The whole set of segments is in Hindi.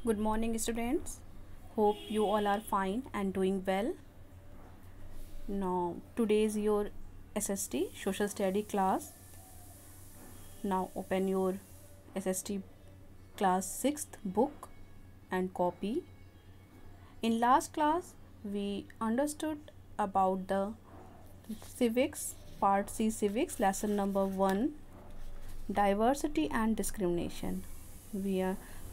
Good morning, students. Hope you all are fine and doing well. Now, today is your SST Social Study class. Now, open your SST class 6th book and copy. In last class, we understood about the civics, part C civics, lesson number 1, diversity and discrimination.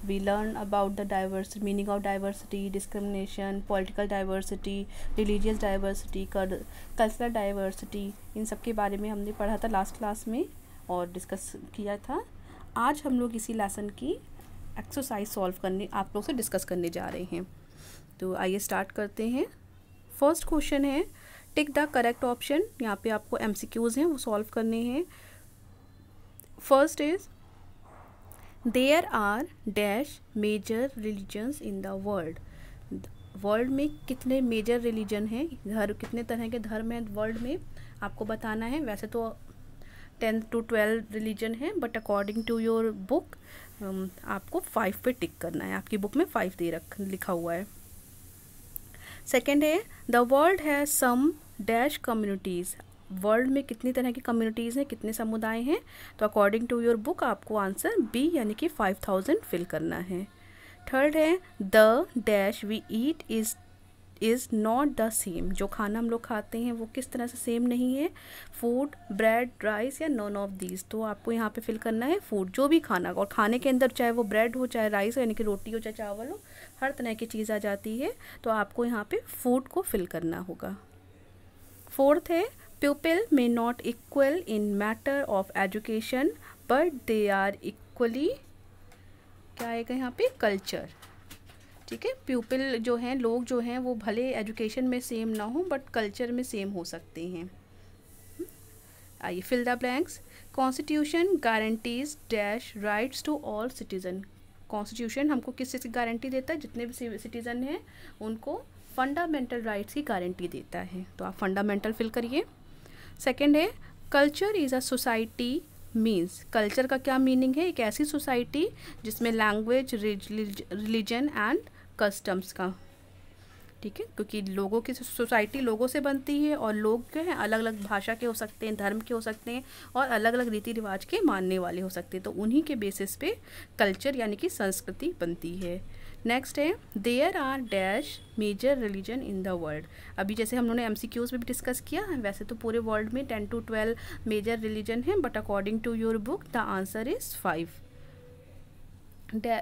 We learn about the diversity, meaning of diversity, discrimination, political diversity, religious diversity, cultural diversity, इन सब के बारे में हमने पढ़ा था लास्ट क्लास में और डिस्कस किया था. आज हम लोग इसी लेसन की एक्सरसाइज सॉल्व करने आप लोग से डिस्कस करने जा रहे हैं. तो आइए स्टार्ट करते हैं. फर्स्ट क्वेश्चन है टिक द करेक्ट ऑप्शन. यहाँ पे आपको MCQs हैं वो सॉल्व करने हैं. First is there are dash major religions in the world. World में कितने मेजर रिलीजन हैं, कितने तरह के धर्म हैं वर्ल्ड में, आपको बताना है. वैसे तो 10 to 12 रिलीजन है, but according to your book आपको 5 पे टिक करना है. आपकी बुक में 5 लिखा हुआ है. सेकेंड है the world has some dash communities. World में कितनी तरह की कम्युनिटीज़ हैं, कितने समुदाय हैं. तो अकॉर्डिंग टू योर बुक आपको आंसर बी यानी कि 5000 फिल करना है. थर्ड है the dash we eat is not the same. जो खाना हम लोग खाते हैं वो किस तरह से सेम नहीं है. फूड, ब्रेड, राइस या नॉन ऑफ दीज. तो आपको यहाँ पे फिल करना है फूड, जो भी खाना. और खाने के अंदर चाहे वो ब्रेड हो, चाहे राइस हो यानी कि रोटी हो, चाहे चावल हो, हर तरह की चीज़ आ जाती है. तो आपको यहाँ पे फूड को फिल करना होगा. फोर्थ है pupil may not equal in matter of education but they are equally, क्या आएगा यहाँ पे, कल्चर. ठीक है, प्यूपिल जो हैं, लोग जो हैं वो भले एजुकेशन में सेम ना हो बट कल्चर में सेम हो सकते हैं. आइए fill the blanks. Constitution guarantees dash rights to all citizen. Constitution हमको किस चीज़ की गारंटी देता है, जितने भी सिटीजन हैं उनको फंडामेंटल राइट्स की गारंटी देता है. तो आप फंडामेंटल फिल करिए. सेकेंड है culture is a society means. Culture का क्या मीनिंग है, एक ऐसी सोसाइटी जिसमें लैंग्वेज, रिलीजन एंड कस्टम्स का. ठीक है, क्योंकि लोगों की सोसाइटी लोगों से बनती है और लोग जो हैं अलग अलग भाषा के हो सकते हैं, धर्म के हो सकते हैं और अलग अलग रीति रिवाज के मानने वाले हो सकते हैं. तो उन्हीं के बेसिस पे कल्चर यानी कि संस्कृति बनती है. नेक्स्ट है there are dash major religion in the world. अभी जैसे हम लोगों ने MCQs में भी डिस्कस किया है, वैसे तो पूरे वर्ल्ड में 10 to 12 मेजर रिलीजन है, but according to your book the answer is 5.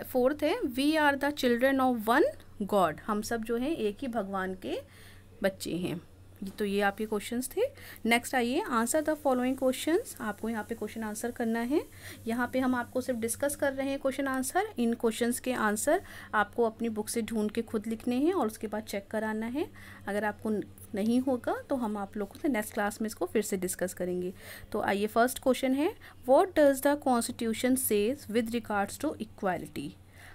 Fourth है we are the children of one God. हम सब जो हैं एक ही भगवान के बच्चे हैं. तो ये आपके क्वेश्चंस थे. नेक्स्ट आइए आंसर द फॉलोइंग क्वेश्चंस. आपको यहाँ पे क्वेश्चन आंसर करना है. यहाँ पे हम आपको सिर्फ डिस्कस कर रहे हैं क्वेश्चन आंसर. इन क्वेश्चंस के आंसर आपको अपनी बुक से ढूंढ के खुद लिखने हैं और उसके बाद चेक कराना है. अगर आपको नहीं होगा तो हम आप लोगों से नेक्स्ट क्लास में इसको फिर से डिस्कस करेंगे. तो आइए फर्स्ट क्वेश्चन है what does the constitution says with regards to equality.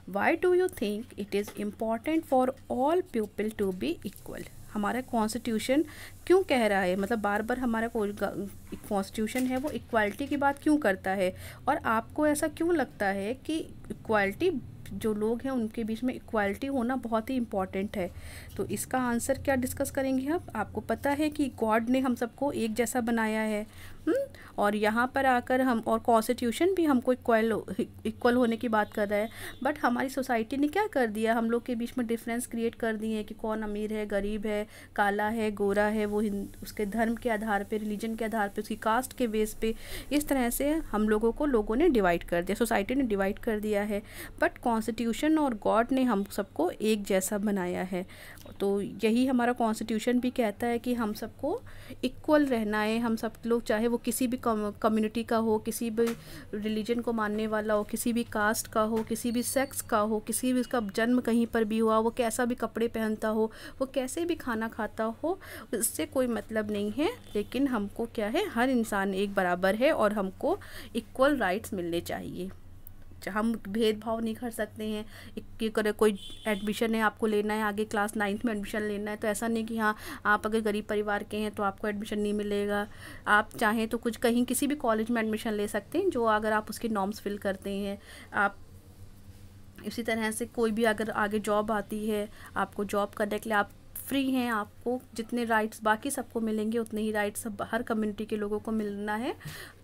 Why do you think it is important for all people to be equal. हमारा कॉन्स्टिट्यूशन क्यों कह रहा है, मतलब बार बार हमारा कॉन्स्टिट्यूशन है वो इक्वालिटी की बात क्यों करता है, और आपको ऐसा क्यों लगता है कि इक्वालिटी, जो लोग हैं उनके बीच में इक्वालिटी होना बहुत ही इम्पॉर्टेंट है. तो इसका आंसर क्या डिस्कस करेंगे आप. आपको पता है कि गॉड ने हम सबको एक जैसा बनाया है, और यहाँ पर आकर हम, और कॉन्स्टिट्यूशन भी हमको इक्वल होने की बात कर रहा है, बट हमारी सोसाइटी ने क्या कर दिया, हम लोग के बीच में डिफरेंस क्रिएट कर दिए हैं कि कौन अमीर है, गरीब है, काला है, गोरा है, वो उसके धर्म के आधार पे, रिलीजन के आधार पे, उसकी कास्ट के बेस पे, इस तरह से हम लोगों ने डिवाइड कर दिया, सोसाइटी ने डिवाइड कर दिया है. बट कॉन्स्टिट्यूशन और गॉड ने हम सबको एक जैसा बनाया है. तो यही हमारा कॉन्स्टिट्यूशन भी कहता है कि हम सबको इक्वल रहना है. हम सब लोग, चाहे वो किसी भी कम्युनिटी का हो, किसी भी रिलीजन को मानने वाला हो, किसी भी कास्ट का हो, किसी भी सेक्स का हो, किसी भी उसका जन्म कहीं पर भी हुआ, वो कैसा भी कपड़े पहनता हो, वो कैसे भी खाना खाता हो, उससे कोई मतलब नहीं है. लेकिन हमको क्या है, हर इंसान एक बराबर है और हमको इक्वल राइट्स मिलने चाहिए. हम भेदभाव नहीं कर सकते हैं कि कोई एडमिशन है, आपको लेना है, आगे क्लास 9th में एडमिशन लेना है, तो ऐसा नहीं कि हाँ आप अगर गरीब परिवार के हैं तो आपको एडमिशन नहीं मिलेगा. आप चाहें तो कुछ कहीं किसी भी कॉलेज में एडमिशन ले सकते हैं, जो अगर आप उसके नॉर्म्स फिल करते हैं. आप इसी तरह से कोई भी अगर आगे जॉब आती है, आपको जॉब करने के लिए आप फ्री हैं, आपको जितने राइट्स बाकी सबको मिलेंगे उतने ही राइट्स सब हर कम्युनिटी के लोगों को मिलना है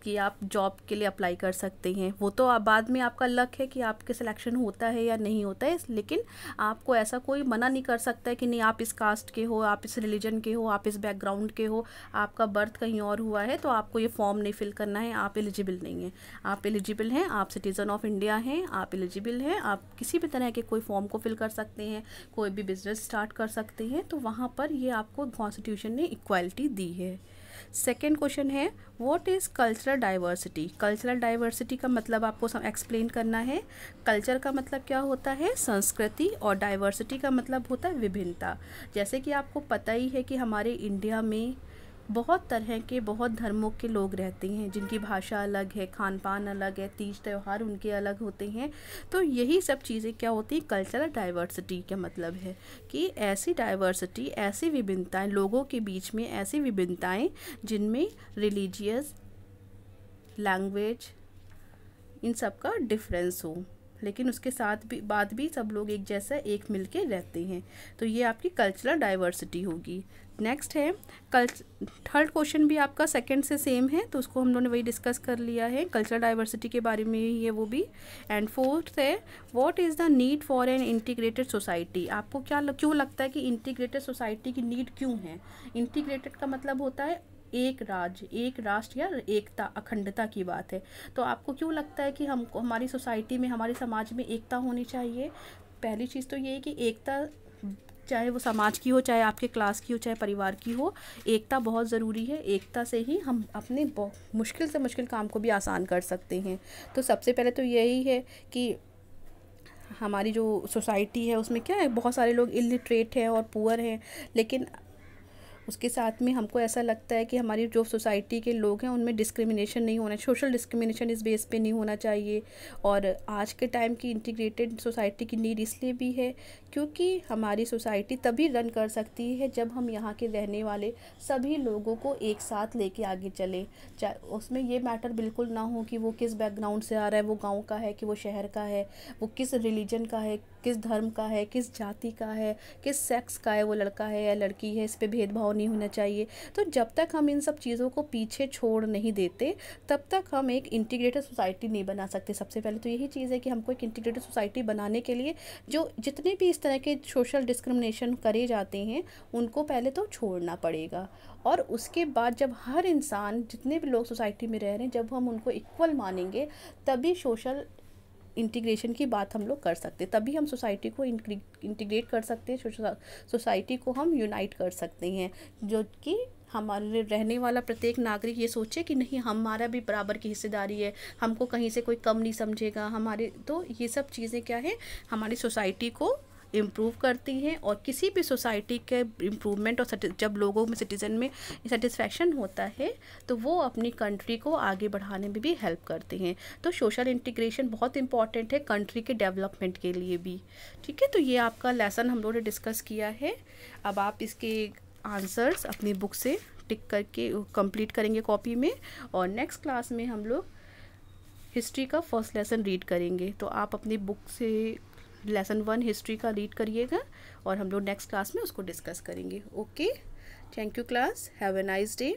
कि आप जॉब के लिए अप्लाई कर सकते हैं। वो तो आप बाद में आपका लक है कि आपके सिलेक्शन होता है या नहीं होता है, लेकिन आपको ऐसा कोई मना नहीं कर सकता है कि नहीं आप इस कास्ट के हो, आप इस रिलीजन के हो, आप इस बैकग्राउंड के हो, आपका बर्थ कहीं और हुआ है तो आपको ये फॉर्म नहीं फिल करना है, आप एलिजिबल नहीं हैं। आप एलिजिबल हैं, आप सिटीज़न ऑफ इंडिया हैं, आप एलिजिबल हैं, आप किसी भी तरह के कोई फॉर्म को फिल कर सकते हैं, कोई भी बिजनेस स्टार्ट कर सकते हैं। तो वहाँ पर ये आपको कॉन्स्टिट्यूशन ने इक्वालिटी दी है। सेकेंड क्वेश्चन है what is cultural diversity. Cultural diversity का मतलब आपको एक्सप्लेन करना है। कल्चर का मतलब क्या होता है, संस्कृति, और डाइवर्सिटी का मतलब होता है विभिन्नता। जैसे कि आपको पता ही है कि हमारे इंडिया में बहुत तरह के, बहुत धर्मों के लोग रहते हैं, जिनकी भाषा अलग है, खान पान अलग है, तीज त्यौहार उनके अलग होते हैं। तो यही सब चीज़ें क्या होती हैं, कल्चरल डाइवर्सिटी का मतलब है कि ऐसी डाइवर्सिटी, ऐसी विभिन्नताएं, लोगों के बीच में ऐसी विभिन्नताएं जिनमें रिलीजियस, लैंग्वेज, इन सब का डिफरेंस हो, लेकिन उसके साथ भी बाद भी सब लोग एक जैसा एक मिल के रहते हैं। तो ये आपकी कल्चरल डाइवर्सिटी होगी। नेक्स्ट है थर्ड क्वेश्चन भी आपका सेकंड से सेम है, तो उसको हम लोगों ने वही डिस्कस कर लिया है, कल्चरल डाइवर्सिटी के बारे में ही है वो भी। एंड फोर्थ है what is the need for an integrated society. आपको क्यों लगता है कि इंटीग्रेटेड सोसाइटी की नीड क्यों है। इंटीग्रेटेड का मतलब होता है एक राज्य, एक राष्ट्र या एकता, अखंडता की बात है। तो आपको क्यों लगता है कि हमको हमारी सोसाइटी में, हमारे समाज में एकता होनी चाहिए। पहली चीज़ तो ये है कि एकता, चाहे वो समाज की हो, चाहे आपके क्लास की हो, चाहे परिवार की हो, एकता बहुत ज़रूरी है। एकता से ही हम अपने मुश्किल से मुश्किल काम को भी आसान कर सकते हैं। तो सबसे पहले तो यही है कि हमारी जो सोसाइटी है उसमें क्या है, बहुत सारे लोग इलिटरेट हैं और पुअर हैं, लेकिन उसके साथ में हमको ऐसा लगता है कि हमारी जो सोसाइटी के लोग हैं उनमें डिस्क्रिमिनेशन नहीं होना, सोशल डिस्क्रिमिनेशन इस बेस पे नहीं होना चाहिए। और आज के टाइम की इंटीग्रेटेड सोसाइटी की नीड इसलिए भी है क्योंकि हमारी सोसाइटी तभी रन कर सकती है जब हम यहाँ के रहने वाले सभी लोगों को एक साथ लेके आगे चले। चाहे उसमें ये मैटर बिल्कुल ना हो कि वो किस बैकग्राउंड से आ रहा है, वो गाँव का है कि वो शहर का है, वो किस रिलीजन का है, किस धर्म का है, किस जाति का है, किस सेक्स का है, वो लड़का है या लड़की है, इस पे भेदभाव नहीं होना चाहिए। तो जब तक हम इन सब चीज़ों को पीछे छोड़ नहीं देते तब तक हम एक इंटीग्रेटेड सोसाइटी नहीं बना सकते। सबसे पहले तो यही चीज़ है कि हमको एक इंटीग्रेटेड सोसाइटी बनाने के लिए जो जितने भी इस तरह के सोशल डिस्क्रिमिनेशन करे जाते हैं उनको पहले तो छोड़ना पड़ेगा। और उसके बाद जब हर इंसान, जितने भी लोग सोसाइटी में रह रहे हैं, जब हम उनको इक्वल मानेंगे तभी सोशल इंटीग्रेशन की बात हम लोग कर सकते हैं, तभी हम सोसाइटी को इंटीग्रेट कर सकते हैं, सोसाइटी को हम यूनाइट कर सकते हैं, जो कि हमारे रहने वाला प्रत्येक नागरिक ये सोचे कि नहीं हमारा भी बराबर की हिस्सेदारी है, हमको कहीं से कोई कम नहीं समझेगा हमारे। तो ये सब चीज़ें क्या है, हमारी सोसाइटी को इम्प्रूव करती हैं। और किसी भी सोसाइटी के इम्प्रूवमेंट और जब लोगों में, सिटीज़न में सेटिस्फैक्शन होता है तो वो अपनी कंट्री को आगे बढ़ाने में भी हेल्प करते हैं। तो सोशल इंटीग्रेशन बहुत इंपॉर्टेंट है कंट्री के डेवलपमेंट के लिए भी। ठीक है, तो ये आपका लेसन हम लोगों ने डिस्कस किया है। अब आप इसके आंसर्स अपनी बुक से टिक करके कंप्लीट करेंगे कॉपी में, और नेक्स्ट क्लास में हम लोग हिस्ट्री का फर्स्ट लेसन रीड करेंगे। तो आप अपनी बुक से लेसन 1 हिस्ट्री का रीड करिएगा और हम लोग नेक्स्ट क्लास में उसको डिस्कस करेंगे। Okay, thank you class, have a nice day.